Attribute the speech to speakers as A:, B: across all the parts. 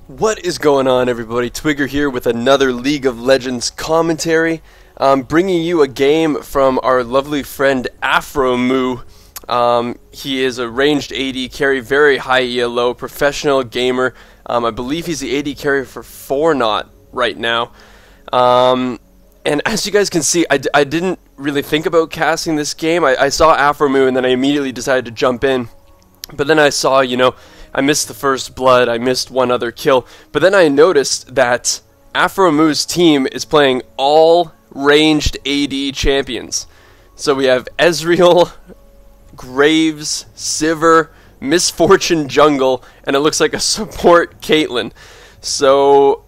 A: What is going on, everybody? Twigger here with another League of Legends commentary. Bringing you a game from our lovely friend Aphromoo. He is a ranged AD carry, very high ELO, professional gamer. I believe he's the AD carrier for 4-Not right now. And as you guys can see, I didn't really think about casting this game. I saw Aphromoo and then I immediately decided to jump in. But then I saw, I missed the first blood, I missed one other kill, but then I noticed that Aphromoo's team is playing all ranged AD champions. So we have Ezreal, Graves, Sivir, Misfortune Jungle, and it looks like a support Caitlyn. So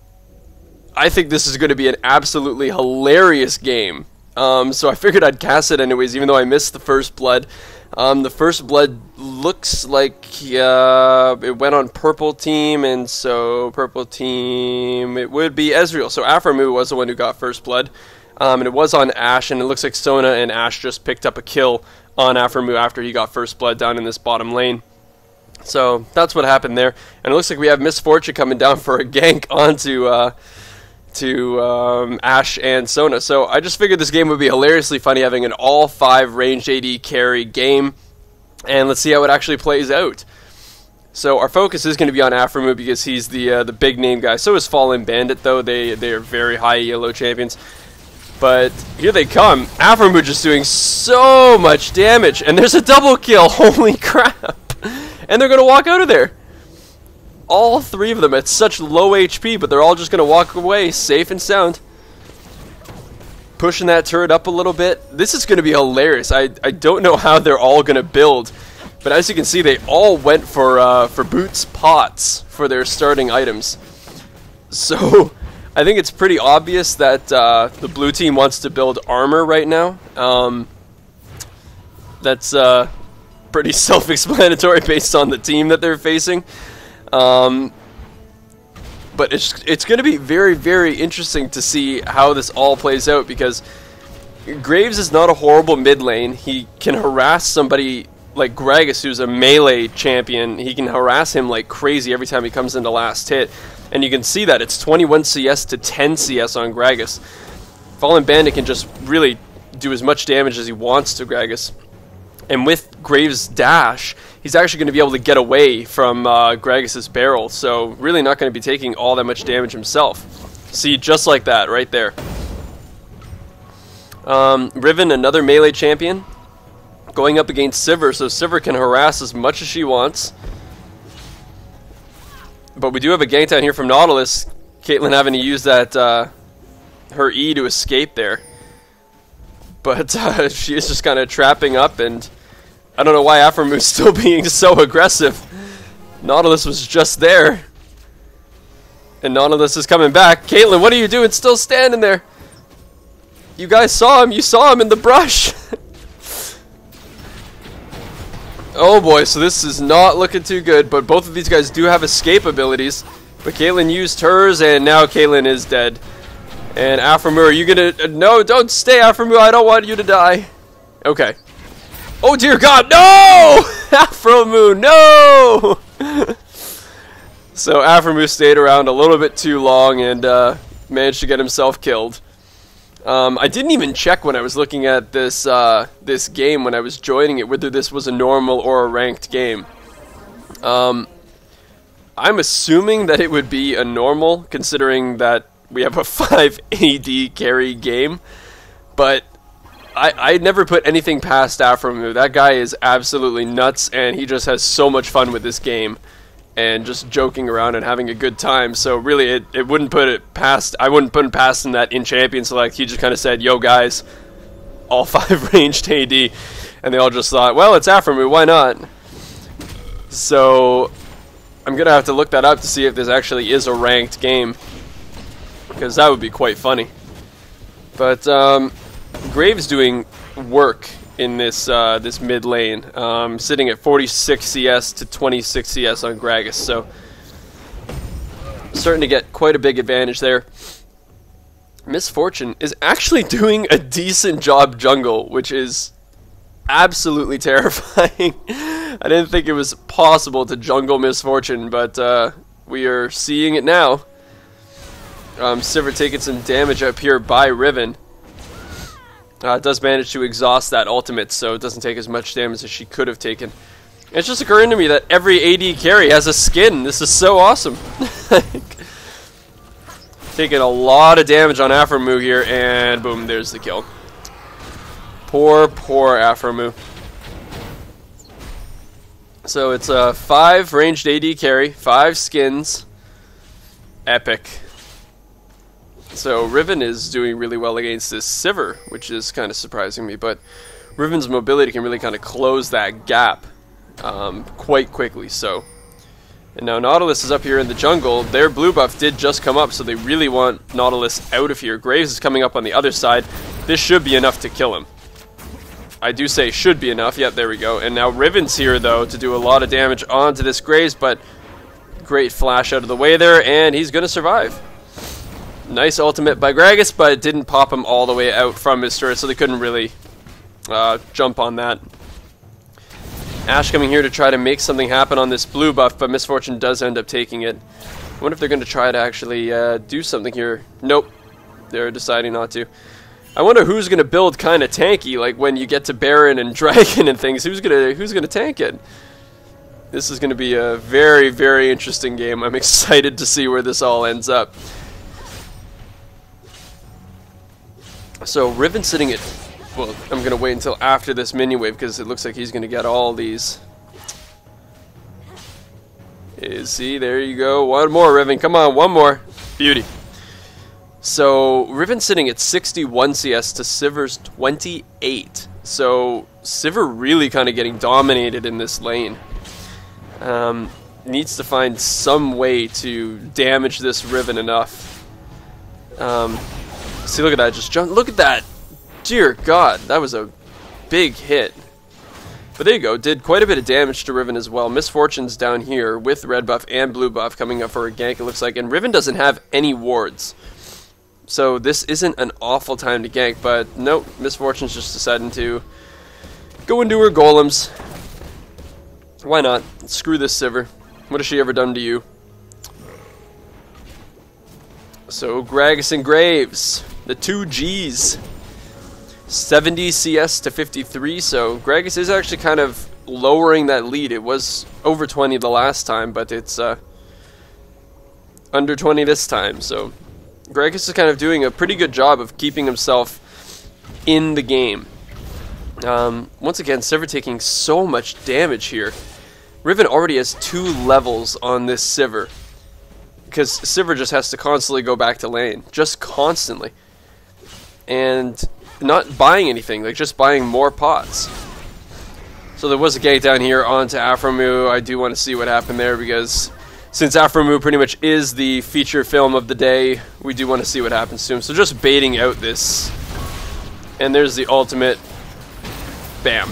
A: I think this is going to be an absolutely hilarious game. So I figured I'd cast it anyways, even though I missed the first blood. The first blood looks like it went on purple team, and so purple team, it would be Ezreal. So Aphromoo was the one who got first blood, and it was on Ashe, and it looks like Sona and Ashe just picked up a kill on Aphromoo after he got first blood down in this bottom lane. So that's what happened there, and it looks like we have Misfortune coming down for a gank onto Ashe and Sona. So I just figured this game would be hilariously funny, having an all 5 ranged AD carry game, and let's see how it actually plays out. So our focus is going to be on Aphromoo because he's the big name guy. So is Fallen Bandit, though. They are very high ELO champions. But here they come. Aphromoo just doing so much damage, and there's a double kill. Holy crap. And they're going to walk out of there. All 3 of them at such low HP, but they're all just going to walk away safe and sound. Pushing that turret up a little bit. This is going to be hilarious. I don't know how they're all going to build, but as you can see, they all went for boots pots for their starting items. So I think it's pretty obvious that the blue team wants to build armor right now. That's pretty self-explanatory based on the team that they're facing. But it's going to be very, very interesting to see how this all plays out, because Graves is not a horrible mid lane. He can harass somebody like Gragas, who's a melee champion. He can harass him like crazy every time he comes into last hit. And you can see that it's 21 CS to 10 CS on Gragas. Fallen Bandit can just really do as much damage as he wants to Gragas. And with Graves' dash, he's actually going to be able to get away from Gragas' barrel, so really not going to be taking all that much damage himself. See, just like that, right there. Riven, another melee champion, going up against Sivir, so Sivir can harass as much as she wants. But we do have a gank down here from Nautilus. Caitlyn having to use that her E to escape there. But she is just kind of trapping up, and I don't know why Aphromoo's still being so aggressive. Nautilus was just there. And Nautilus is coming back. Caitlyn, what are you doing still standing there? You guys saw him. You saw him in the brush. Oh boy, so this is not looking too good. But both of these guys do have escape abilities. But Caitlyn used hers, and now Caitlyn is dead. And Aphromoo, are you gonna... No, don't stay, Aphromoo. I don't want you to die. Okay. Oh dear God, no! Aphromoo, no! So Aphromoo stayed around a little bit too long and managed to get himself killed. I didn't even check when I was looking at this this game when I was joining it whether this was a normal or a ranked game. I'm assuming that it would be a normal, considering that we have a 5 AD carry game, but I never put anything past Aphromoo. That guy is absolutely nuts, and he just has so much fun with this game and just joking around and having a good time. So really, it wouldn't put it past. I wouldn't put it past him that in Champion Select he just kind of said, "Yo guys, all 5 ranged AD," and they all just thought, "Well, it's Aphromoo, why not?" So I'm gonna have to look that up to see if this actually is a ranked game, because that would be quite funny. But Graves doing work in this this mid lane, sitting at 46 CS to 26 CS on Gragas, so starting to get quite a big advantage there. Misfortune is actually doing a decent job jungle, which is absolutely terrifying. I didn't think it was possible to jungle Misfortune, but We are seeing it now. Sivir taking some damage up here by Riven. Does manage to exhaust that ultimate, so it doesn't take as much damage as she could have taken. It's just occurring to me that every AD carry has a skin. This is so awesome. Taking a lot of damage on Aphromoo here, and boom, there's the kill. Poor Aphromoo. So it's a 5 ranged AD carry, 5 skins, epic. So Riven is doing really well against this Sivir, which is kind of surprising me, but Riven's mobility can really kind of close that gap quite quickly. So, and now Nautilus is up here in the jungle. Their blue buff did just come up, so they really want Nautilus out of here. Graves is coming up on the other side. This should be enough to kill him. I do say should be enough. Yep, there we go. And now Riven's here, though, to do a lot of damage onto this Graves, but great flash out of the way there, and he's going to survive. Nice ultimate by Gragas, but it didn't pop him all the way out from his turret, so they couldn't really jump on that. Ashe coming here to try to make something happen on this blue buff, but Misfortune does end up taking it. I wonder if they're going to try to actually do something here. Nope. They're deciding not to. I wonder who's going to build kind of tanky, like when you get to Baron and Dragon and things. Who's gonna tank it? This is going to be a very, very interesting game. I'm excited to see where this all ends up. So Riven sitting at... Well, I'm going to wait until after this minion wave because it looks like he's going to get all these. See, there you go. One more, Riven. Come on, one more. Beauty. So Riven sitting at 61 CS to Sivir's 28. So Sivir really kind of getting dominated in this lane. Needs to find some way to damage this Riven enough. See, look at that. Just jump. Look at that. Dear God, that was a big hit. But there you go. Did quite a bit of damage to Riven as well. Misfortune's down here with red buff and blue buff coming up for a gank, it looks like. And Riven doesn't have any wards. So this isn't an awful time to gank, but nope, Misfortune's just deciding to go into her golems. Why not? Screw this Sivir. What has she ever done to you? So Gragas and Graves, the 2 Gs. 70 CS to 53, so Gragas is actually kind of lowering that lead. It was over 20 the last time, but it's under 20 this time, so Gragas is kind of doing a pretty good job of keeping himself in the game. Once again, Sivir taking so much damage here. Riven already has 2 levels on this Sivir, because Sivir just has to constantly go back to lane, just constantly. And not buying anything, like just buying more pots. So there was a gank down here onto Aphromoo. I do want to see what happened there because since Aphromoo pretty much is the feature film of the day, we do want to see what happens to him. So just baiting out this. And there's the ultimate. Bam.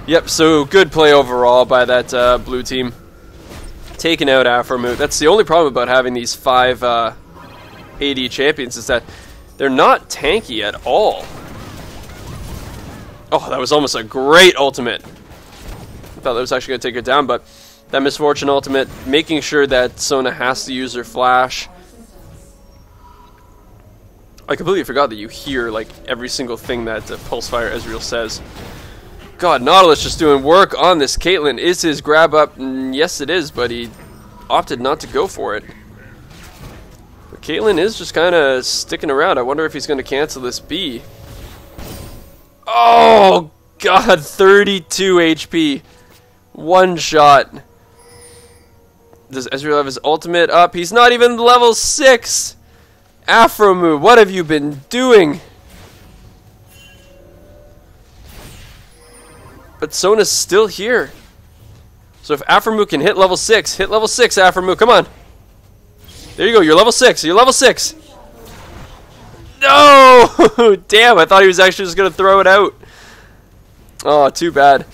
A: Yep, so good play overall by that blue team. Taking out Aphromoo. That's the only problem about having these 5 AD champions is that they're not tanky at all. Oh, that was almost a great ultimate. I thought that was actually going to take her down, but that Misfortune ultimate, making sure that Sona has to use her flash. I completely forgot that you hear like every single thing that Pulsefire Ezreal says. God, Nautilus just doing work on this Caitlyn. Is his grab up? Yes, it is, but he opted not to go for it. Caitlyn is just kind of sticking around. I wonder if he's going to cancel this B. Oh, God, 32 HP. One shot. Does Ezreal have his ultimate up? He's not even level 6. Aphromoo, what have you been doing? But Sona's still here. So if Aphromoo can hit level 6, Aphromoo, come on. There you go, you're level 6, you're level 6. No! Damn, I thought he was actually just going to throw it out. Oh, too bad.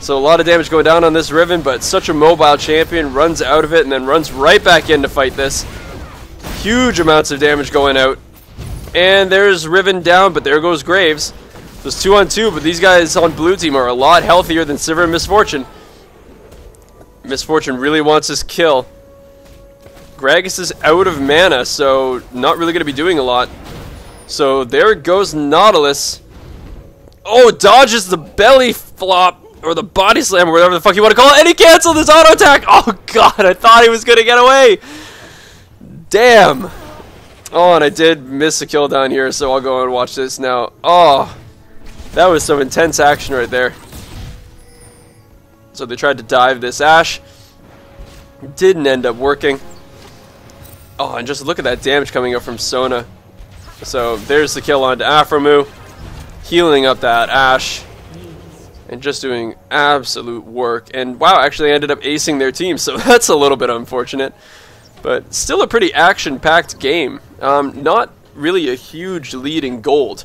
A: So a lot of damage going down on this Riven, but such a mobile champion, runs out of it and then runs right back in to fight this. Huge amounts of damage going out. And there's Riven down, but there goes Graves. So it's 2-on-2, but these guys on blue team are a lot healthier than Sivir and Misfortune. Misfortune really wants his kill. Gragas is out of mana, so not really going to be doing a lot. So there goes Nautilus. Oh, dodges the belly flop, or the body slam, or whatever the fuck you want to call it, and he canceled his auto attack! Oh god, I thought he was going to get away! Damn! Oh, and I did miss a kill down here, so I'll go and watch this now. Oh, that was some intense action right there. So they tried to dive this Ashe. Didn't end up working. Oh, and just look at that damage coming up from Sona. So there's the kill onto Aphromoo. Healing up that Ashe. And just doing absolute work. And wow, actually ended up acing their team, so that's a little bit unfortunate. But still a pretty action-packed game. Not really a huge lead in gold.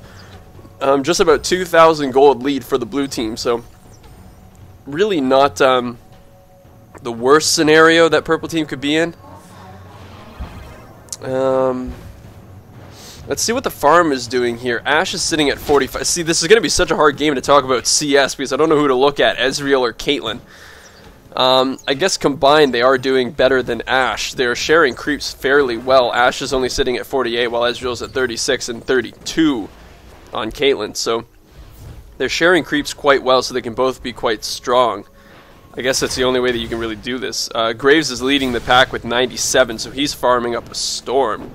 A: Just about 2,000 gold lead for the blue team, so really not the worst scenario that purple team could be in. Let's see what the farm is doing here. Ashe is sitting at 45. See, this is going to be such a hard game to talk about CS because I don't know who to look at, Ezreal or Caitlyn. I guess combined they are doing better than Ashe. They're sharing creeps fairly well. Ashe is only sitting at 48 while Ezreal's at 36 and 32 on Caitlyn. So they're sharing creeps quite well so they can both be quite strong. I guess that's the only way that you can really do this. Graves is leading the pack with 97, so he's farming up a storm.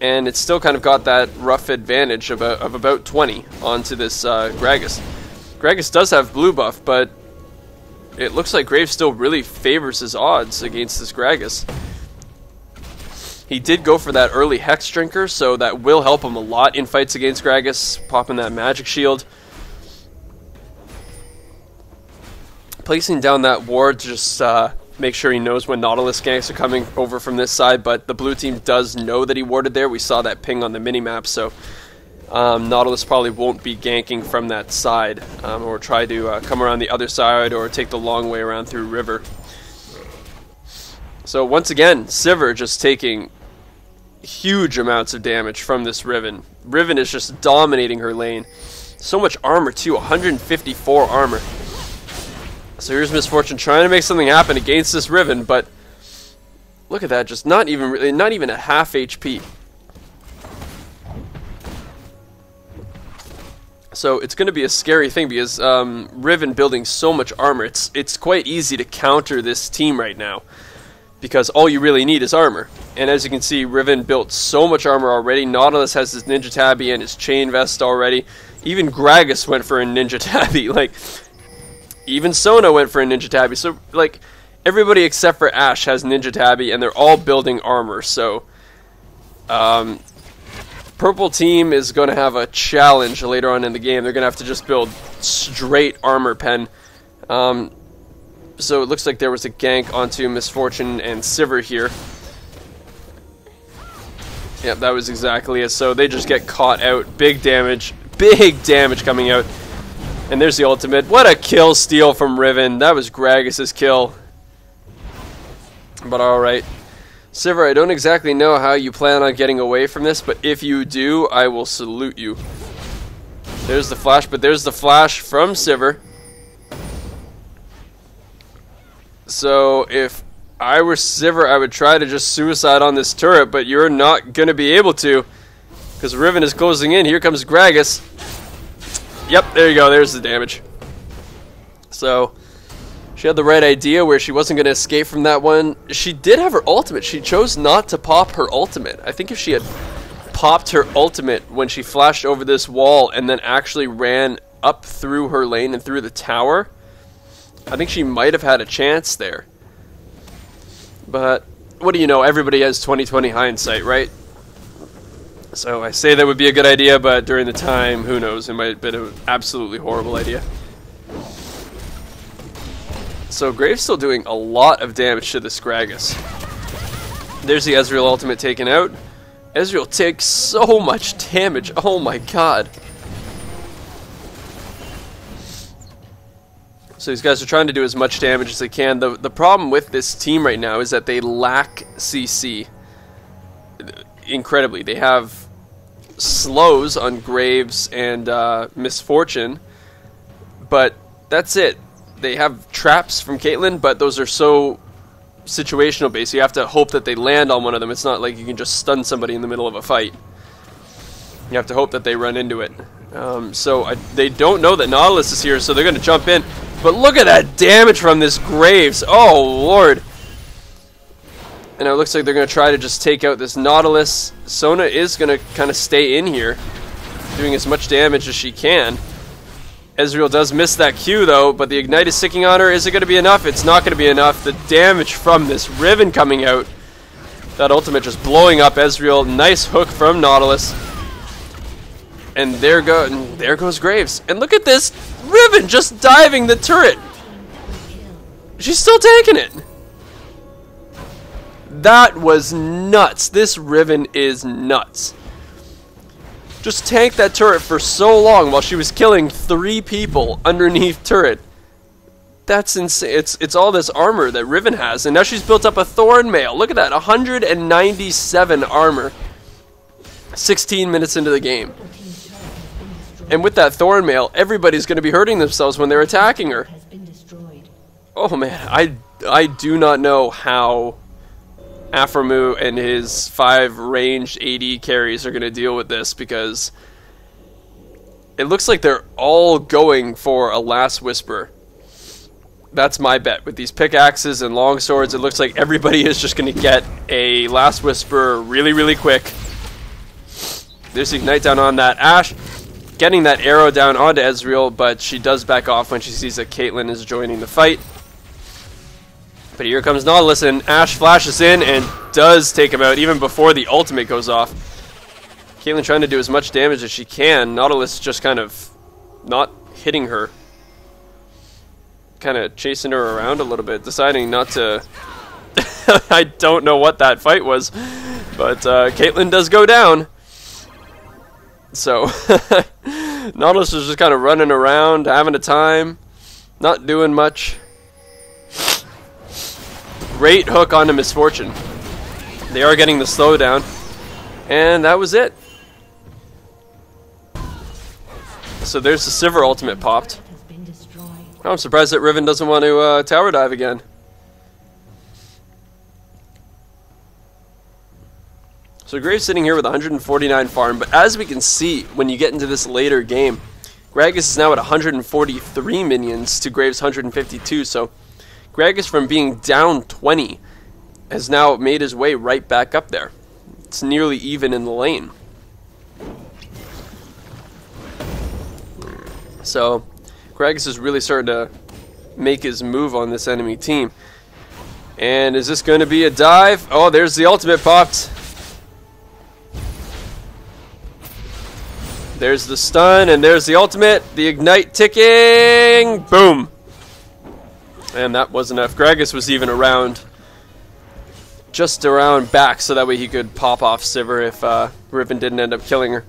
A: And it's still kind of got that rough advantage of about 20 onto this Gragas. Gragas does have blue buff, but it looks like Graves still really favors his odds against this Gragas. He did go for that early Hex Drinker, so that will help him a lot in fights against Gragas, popping that magic shield. Placing down that ward to just make sure he knows when Nautilus ganks are coming over from this side, but the blue team does know that he warded there. We saw that ping on the minimap, so Nautilus probably won't be ganking from that side, or try to come around the other side or take the long way around through river. So once again, Sivir just taking huge amounts of damage from this Riven. Riven is just dominating her lane. So much armor too, 154 armor. So here's Misfortune trying to make something happen against this Riven, but look at that, just not even a half HP. So it's going to be a scary thing because Riven building so much armor, it's quite easy to counter this team right now because all you really need is armor. And as you can see, Riven built so much armor already. Nautilus has his Ninja Tabby and his Chain Vest already. Even Gragas went for a Ninja Tabby. Like, even Sona went for a Ninja Tabby. So, like, everybody except for Ashe has Ninja Tabby, and they're all building armor. So, purple team is going to have a challenge later on in the game. They're going to have to just build straight armor pen. So it looks like there was a gank onto Misfortune and Sivir here. Yep, that was exactly it. So they just get caught out. Big damage coming out. And there's the ultimate. What a kill steal from Riven. That was Gragas' kill. But alright. Sivir, I don't exactly know how you plan on getting away from this, but if you do, I will salute you. There's the flash, but there's the flash from Sivir. So if I were Sivir, I would try to just suicide on this turret, but you're not going to be able to because Riven is closing in. Here comes Gragas. Yep, there you go. There's the damage. So she had the right idea where she wasn't going to escape from that one. She did have her ultimate. She chose not to pop her ultimate. I think if she had popped her ultimate when she flashed over this wall and then actually ran up through her lane and through the tower, I think she might have had a chance there. But what do you know? Everybody has 20/20 hindsight, right? So I say that would be a good idea, but during the time, who knows? It might have been an absolutely horrible idea. So Graves still doing a lot of damage to this Gragas. There's the Ezreal ultimate taken out. Ezreal takes so much damage. Oh my god. So these guys are trying to do as much damage as they can. The problem with this team right now is that they lack CC. Incredibly. They have slows on Graves and Misfortune, but that's it. They have traps from Caitlyn, but those are so situational based. You have to hope that they land on one of them. It's not like you can just stun somebody in the middle of a fight. You have to hope that they run into it. They don't know that Nautilus is here, so they're going to jump in. But look at that damage from this Graves. Oh, Lord. And it looks like they're going to try to just take out this Nautilus. Sona is going to kind of stay in here, doing as much damage as she can. Ezreal does miss that Q, though, but the Ignite is sticking on her. Is it going to be enough? It's not going to be enough. The damage from this Riven coming out. That ultimate just blowing up Ezreal. Nice hook from Nautilus. And there goes Graves. And look at this Riven just diving the turret. She's still taking it. That was nuts. This Riven is nuts. Just tanked that turret for so long while she was killing 3 people underneath turret. That's insane. It's all this armor that Riven has, and now she's built up a Thorn Mail. Look at that, 197 armor. 16 minutes into the game. And with that Thorn Mail, everybody's going to be hurting themselves when they're attacking her. Oh man, I do not know how Aphromoo and his 5 ranged AD carries are going to deal with this, because it looks like they're all going for a Last Whisper. That's my bet. With these pickaxes and long swords, it looks like everybody is just going to get a Last Whisper really, really quick. There's the Ignite down on that Ashe. Getting that arrow down onto Ezreal, but she does back off when she sees that Caitlyn is joining the fight. But here comes Nautilus, and Ashe flashes in and does take him out even before the ultimate goes off. Caitlyn trying to do as much damage as she can. Nautilus just kind of not hitting her. Kind of chasing her around a little bit, deciding not to... I don't know what that fight was, but Caitlyn does go down. So, Nautilus is just kind of running around, having a time, not doing much. Great hook onto Misfortune. They are getting the slowdown, and that was it. So there's the Sivir ultimate popped. Oh, I'm surprised that Riven doesn't want to tower dive again. So Graves sitting here with 149 farm, but as we can see when you get into this later game, Gragas is now at 143 minions to Graves' 152, so Gragas, from being down 20, has now made his way right back up there. It's nearly even in the lane. So Gragas is really starting to make his move on this enemy team. And is this going to be a dive? Oh, there's the ultimate popped. There's the stun, and there's the ultimate. The Ignite ticking. Boom. And that was enough. Gragas was even around, just around back, so that way he could pop off Sivir if Riven didn't end up killing her.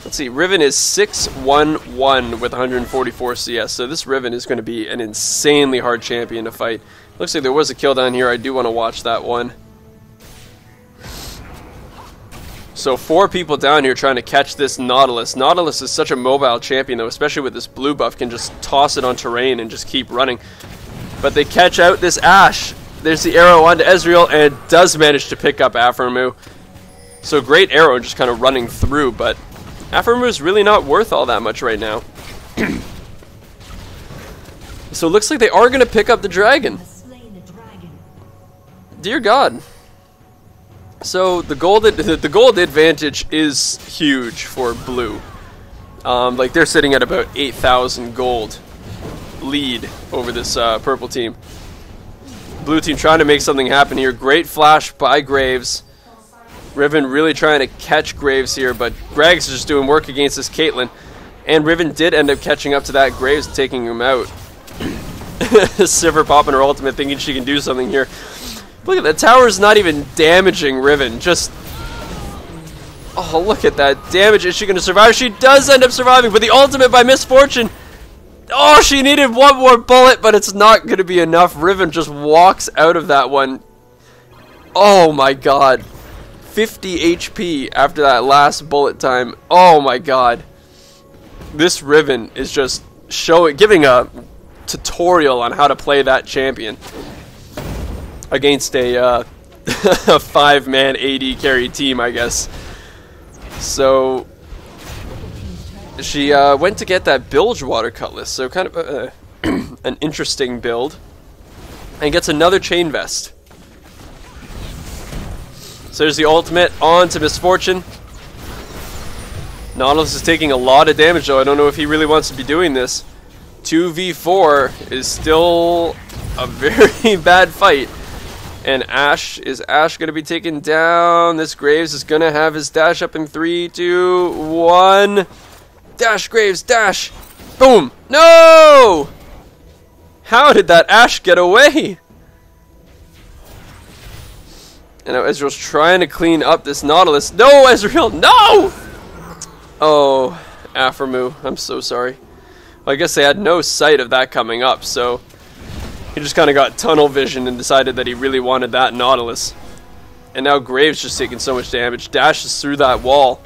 A: Let's see, Riven is 6-1-1 with 144 CS, so this Riven is going to be an insanely hard champion to fight. Looks like there was a kill down here. I do want to watch that one. So 4 people down here trying to catch this Nautilus. Nautilus is such a mobile champion, though, especially with this blue buff, can just toss it on terrain and just keep running. But they catch out this Ashe. There's the arrow onto Ezreal, and does manage to pick up Aphromoo. So great arrow just kind of running through, but Aphromoo is really not worth all that much right now. So it looks like they are going to pick up the dragon. Dear God. So the gold advantage is huge for blue. Like they're sitting at about 8,000 gold lead over this purple team. Blue team trying to make something happen here. Great flash by Graves. Riven really trying to catch Graves here, but Grags is just doing work against this Caitlyn. And Riven did end up catching up to that. Graves taking him out. Sivir popping her ultimate, thinking she can do something here. Look at that, tower's not even damaging Riven. Just, oh, look at that damage. Is she going to survive? She does end up surviving, but the ultimate by Misfortune. Oh, she needed one more bullet, but it's not going to be enough. Riven just walks out of that one. Oh my God. 50 HP after that last bullet time. Oh my God. This Riven is just giving a tutorial on how to play that champion against a, a 5-man AD carry team, I guess. So she went to get that Bilgewater Cutlass, so kind of an interesting build, and gets another Chain Vest. So there's the ultimate on to Misfortune. Nautilus is taking a lot of damage though. I don't know if he really wants to be doing this. 2v4 is still a very bad fight. And is Ash going to be taken down? This Graves is going to have his dash up in 3, 2, 1. Dash, Graves, dash. Boom. No! How did that Ash get away? And now Ezreal's trying to clean up this Nautilus. No, Ezreal, no! Oh, Aphromoo, I'm so sorry. Well, I guess they had no sight of that coming up, so he just kind of got tunnel vision and decided that he really wanted that Nautilus. And now Graves just taking so much damage. Dashes through that wall.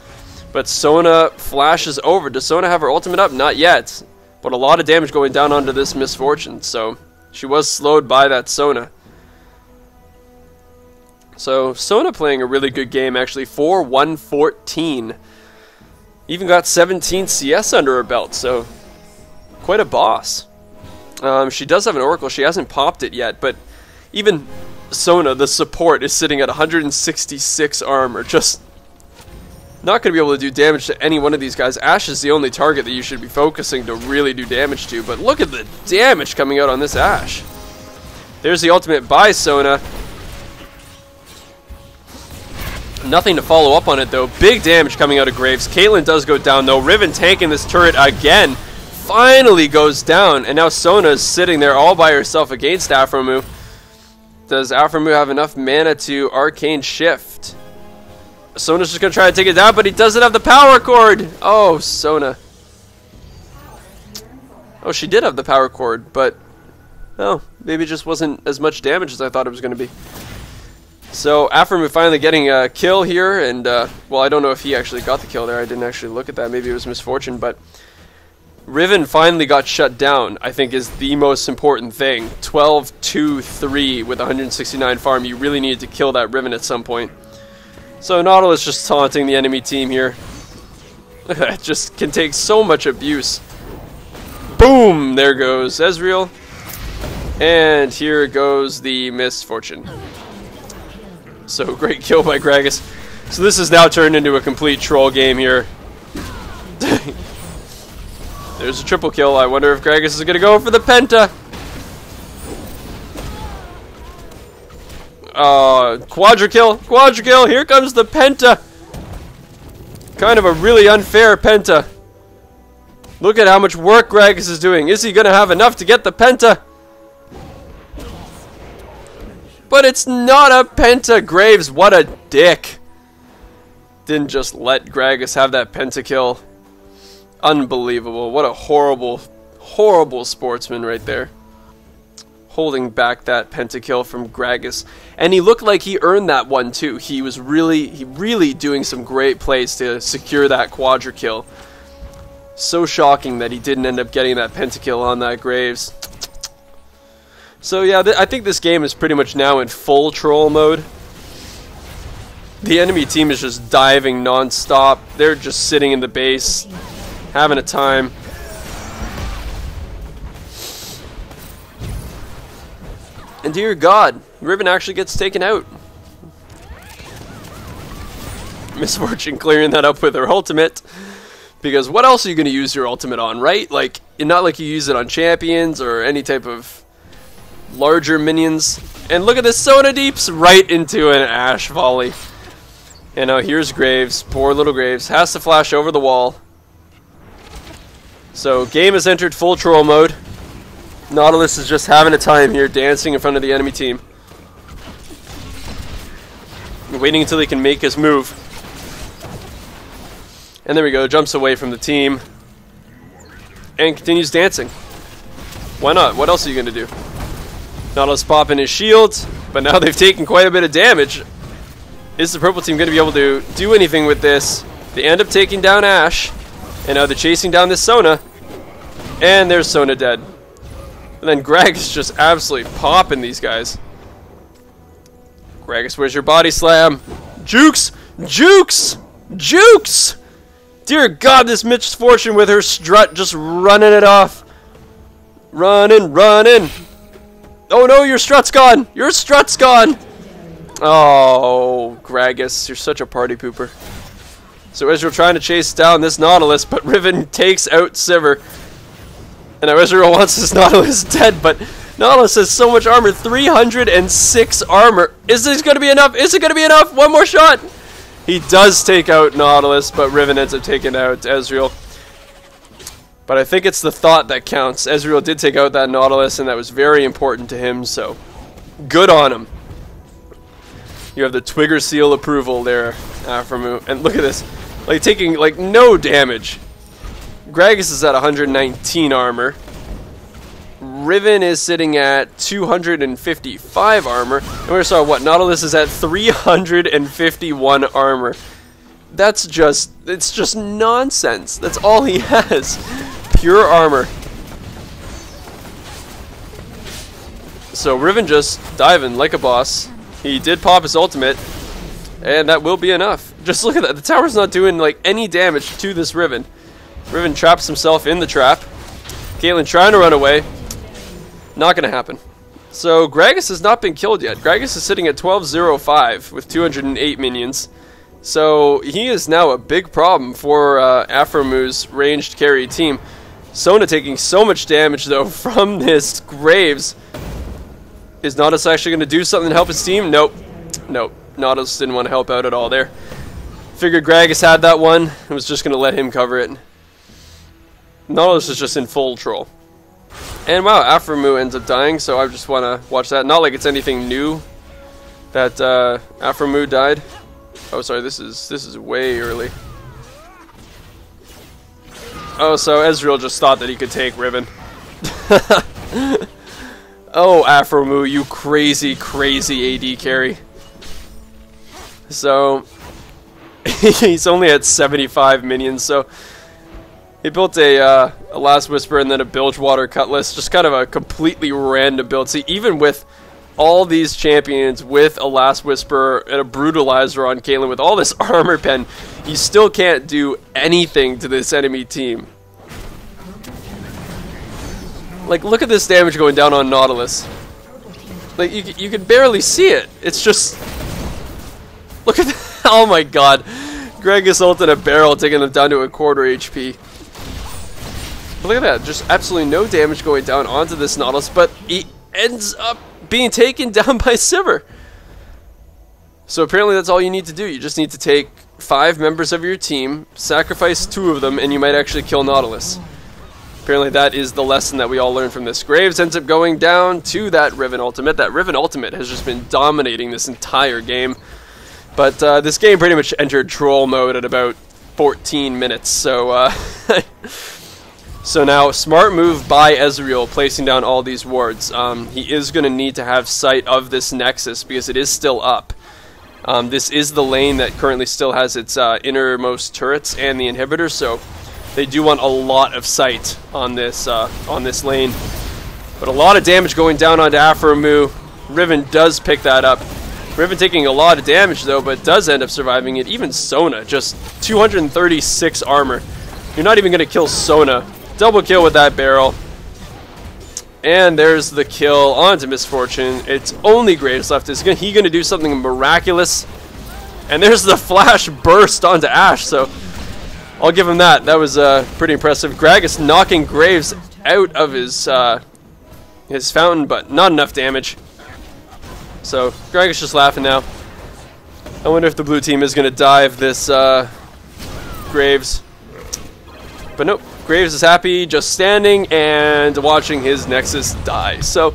A: But Sona flashes over. Does Sona have her ultimate up? Not yet. But a lot of damage going down onto this Misfortune. So she was slowed by that Sona. So Sona playing a really good game actually. 4-1-14. Even got 17 CS under her belt. So quite a boss. She does have an Oracle. She hasn't popped it yet, but even Sona, the support, is sitting at 166 armor. Just not going to be able to do damage to any one of these guys. Ashe is the only target that you should be focusing to really do damage to, but look at the damage coming out on this Ashe. There's the ultimate by Sona. Nothing to follow up on it, though. Big damage coming out of Graves. Caitlyn does go down, though. Riven tanking this turret again. Finally goes down, and now Sona is sitting there all by herself against Aphromoo. Does Aphromoo have enough mana to Arcane Shift? Sona's just going to try to take it down, but he doesn't have the power cord! Oh, Sona. Oh, she did have the power cord, but oh, maybe it just wasn't as much damage as I thought it was going to be. So Aphromoo finally getting a kill here, and well, I don't know if he actually got the kill there. I didn't actually look at that. Maybe it was Misfortune, but Riven finally got shut down, I think is the most important thing. 12-2-3 with 169 farm. You really needed to kill that Riven at some point. So Nautilus just taunting the enemy team here. It just can take so much abuse. Boom! There goes Ezreal. And here goes the Misfortune. So great kill by Gragas. So this has now turned into a complete troll game here. There's a triple kill. I wonder if Gragas is going to go for the penta. Quadra kill. Quadra kill. Here comes the penta. Kind of a really unfair penta. Look at how much work Gragas is doing. Is he going to have enough to get the penta? But it's not a penta. Graves, what a dick. Didn't just let Gragas have that pentakill. Unbelievable. What a horrible, horrible sportsman right there. Holding back that pentakill from Gragas. And he looked like he earned that one too. He was really doing some great plays to secure that quadra kill. So shocking that he didn't end up getting that pentakill on that Graves. So yeah, I think this game is pretty much now in full troll mode. The enemy team is just diving non-stop. They're just sitting in the base, having a time. And dear God, Riven actually gets taken out. Misfortune clearing that up with her ultimate. Because what else are you going to use your ultimate on, right? Like, not like you use it on champions or any type of larger minions. And look at this, Sona Deeps right into an Ashe volley. And now here's Graves, poor little Graves, has to flash over the wall. So game has entered full troll mode. Nautilus is just having a time here, dancing in front of the enemy team. Waiting until he can make his move. And there we go, jumps away from the team. And continues dancing. Why not? What else are you going to do? Nautilus popping his shield, but now they've taken quite a bit of damage. Is the purple team going to be able to do anything with this? They end up taking down Ashe, and now they're chasing down this Sona. And there's Sona dead. And then Gragas just absolutely popping these guys. Gragas, where's your body slam? Jukes! Jukes! Jukes! Dear God, this Misfortune with her strut just running it off. Running, running. Oh no, your strut's gone. Your strut's gone. Oh, Gragas, you're such a party pooper. So Ezreal trying to chase down this Nautilus, but Riven takes out Sivir. And now Ezreal wants this Nautilus dead, but Nautilus has so much armor, 306 armor. Is this going to be enough? Is it going to be enough? One more shot. He does take out Nautilus, but Riven ends up taking out Ezreal. But I think it's the thought that counts. Ezreal did take out that Nautilus, and that was very important to him, so good on him. You have the Twigger seal approval there, Aphromoo. And look at this. Like, taking, like, no damage. Gragas is at 119 armor. Riven is sitting at 255 armor. And we saw what? Nautilus is at 351 armor. That's just, it's just nonsense. That's all he has. Pure armor. So Riven just diving like a boss. He did pop his ultimate, and that will be enough. Just look at that. The tower's not doing like any damage to this Riven. Riven traps himself in the trap. Caitlyn trying to run away. Not going to happen. So Gragas has not been killed yet. Gragas is sitting at 1205 with 208 minions. So he is now a big problem for Aphromoo's ranged carry team. Sona taking so much damage though from this Graves. Is Nautilus actually going to do something to help his team? Nope. Nope. Nautilus didn't want to help out at all there. Figured Gragas had that one and was just going to let him cover it. Nautilus is just in full troll. And wow, Aphromoo ends up dying, so I just want to watch that. Not like it's anything new that Aphromoo died. Oh, sorry, this is way early. Oh, so Ezreal just thought that he could take Riven. Oh, Aphromoo, you crazy, crazy AD carry. So, he's only at 75 minions, so he built a Last Whisper and then a Bilgewater Cutlass, just kind of a completely random build. See, even with all these champions, with a Last Whisper and a Brutalizer on Caitlyn, with all this armor pen, you still can't do anything to this enemy team. Like, look at this damage going down on Nautilus. Like, you can barely see it. It's just... Look at that. Oh my god. Gragas ulted a barrel, taking him down to a quarter HP. But look at that. Just absolutely no damage going down onto this Nautilus, but he ends up being taken down by Sivir. So apparently that's all you need to do. You just need to take 5 members of your team, sacrifice 2 of them, and you might actually kill Nautilus. Apparently that is the lesson that we all learned from this. Graves ends up going down to that Riven ultimate. That Riven ultimate has just been dominating this entire game. But this game pretty much entered troll mode at about 14 minutes. So, so now, smart move by Ezreal, placing down all these wards. He is going to need to have sight of this Nexus because it is still up. This is the lane that currently still has its innermost turrets and the inhibitor, so they do want a lot of sight on this lane. But a lot of damage going down onto Aphromoo. Riven does pick that up. Riven taking a lot of damage though, but does end up surviving it. Even Sona, just 236 armor. You're not even going to kill Sona. Double kill with that barrel. And there's the kill onto Misfortune. It's only Graves left. Is he going to do something miraculous? And there's the flash burst onto Ashe, so I'll give him that. That was pretty impressive. Gragas knocking Graves out of his fountain, but not enough damage. So Gragas just laughing now. I wonder if the blue team is going to dive this Graves. But nope. Graves is happy, just standing and watching his Nexus die. So,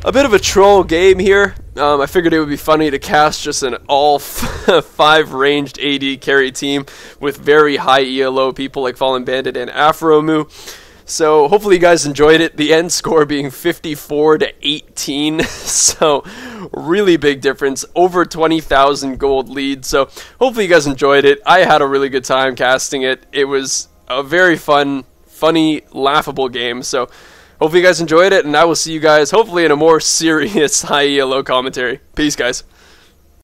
A: a bit of a troll game here. I figured it would be funny to cast just an all 5 ranged AD carry team with very high ELO people like Fallen Bandit and Aphromoo. So, hopefully you guys enjoyed it. The end score being 54-18. So, really big difference. Over 20,000 gold lead. So, hopefully you guys enjoyed it. I had a really good time casting it. It was a very funny, laughable game. So Hopefully you guys enjoyed it, and I will see you guys hopefully in a more serious high ELO commentary. Peace, guys.